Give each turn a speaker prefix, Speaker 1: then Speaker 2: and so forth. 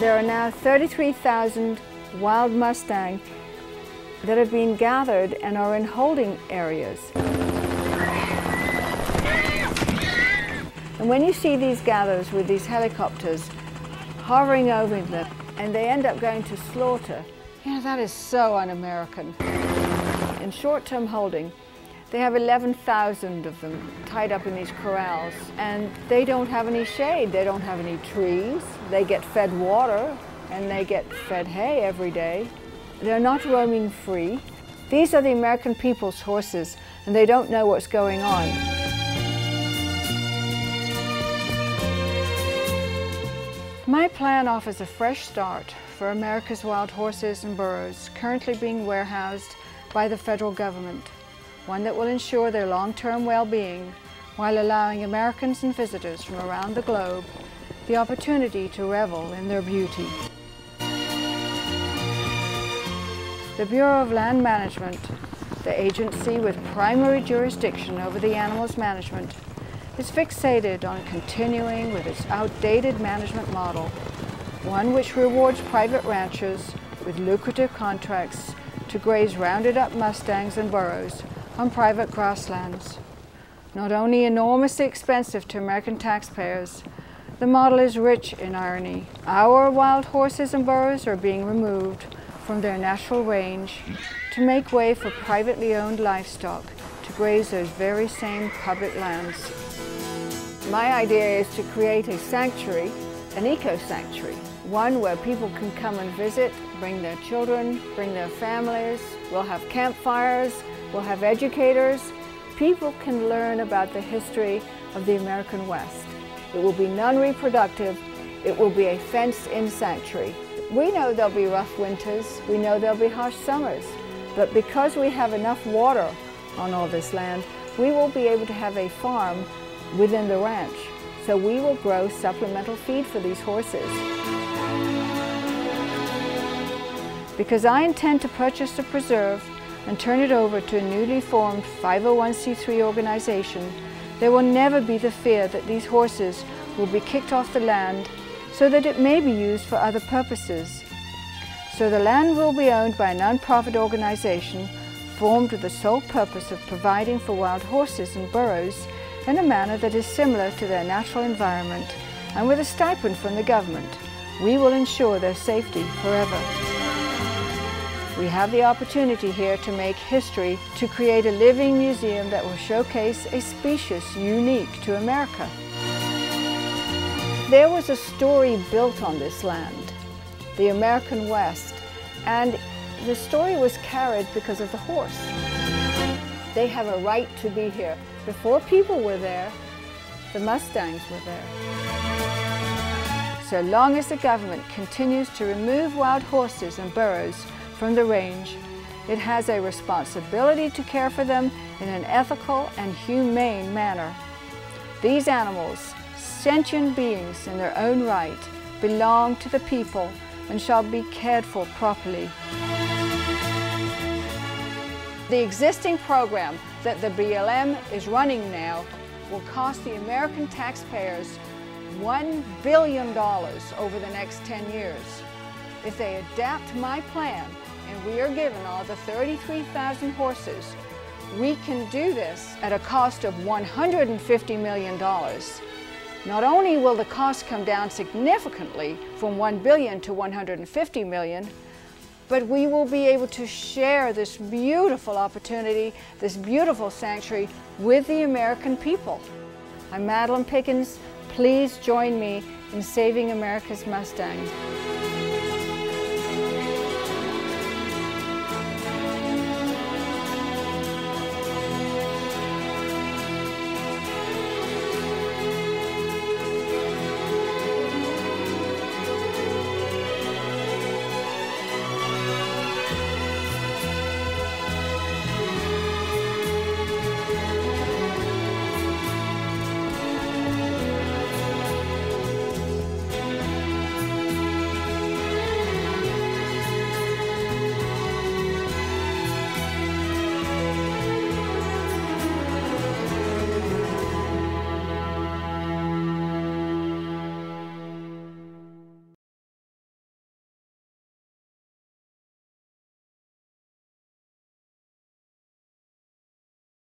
Speaker 1: There are now 33,000 wild Mustangs that have been gathered and are in holding areas. And when you see these gathers with these helicopters hovering over them and they end up going to slaughter, you know, that is so un-American. In short-term holding, they have 11,000 of them tied up in these corrals, and they don't have any shade, they don't have any trees, they get fed water and they get fed hay every day. They're not roaming free. These are the American people's horses, and they don't know what's going on. My plan offers a fresh start for America's wild horses and burros currently being warehoused by the federal government, one that will ensure their long-term well-being while allowing Americans and visitors from around the globe the opportunity to revel in their beauty. The Bureau of Land Management, the agency with primary jurisdiction over the animals' management, is fixated on continuing with its outdated management model, one which rewards private ranchers with lucrative contracts to graze rounded up Mustangs and burros on private grasslands. Not only enormously expensive to American taxpayers, the model is rich in irony. Our wild horses and burros are being removed from their natural range to make way for privately owned livestock to graze those very same public lands. My idea is to create a sanctuary, an eco-sanctuary, one where people can come and visit, bring their children, bring their families. We'll have campfires, we'll have educators. People can learn about the history of the American West. It will be non-reproductive. It will be a fenced-in sanctuary. We know there'll be rough winters, we know there'll be harsh summers, but because we have enough water on all this land, we will be able to have a farm within the ranch. So we will grow supplemental feed for these horses. Because I intend to purchase the preserve and turn it over to a newly formed 501c3 organization, there will never be the fear that these horses will be kicked off the land so that it may be used for other purposes. So the land will be owned by a non-profit organization formed with the sole purpose of providing for wild horses and burros in a manner that is similar to their natural environment, and with a stipend from the government, we will ensure their safety forever. We have the opportunity here to make history, to create a living museum that will showcase a species unique to America. There was a story built on this land, the American West, and the story was carried because of the horse. They have a right to be here. Before people were there, the Mustangs were there. So long as the government continues to remove wild horses and burros from the range, it has a responsibility to care for them in an ethical and humane manner. These animals, sentient beings in their own right, belong to the people and shall be cared for properly. The existing program that the BLM is running now will cost the American taxpayers $1 billion over the next 10 years. If they adapt my plan and we are given all the 33,000 horses, we can do this at a cost of $150 million. Not only will the cost come down significantly from $1 billion to $150 million, but we will be able to share this beautiful opportunity, this beautiful sanctuary with the American people. I'm Madeleine Pickens. Please join me in saving America's Mustangs.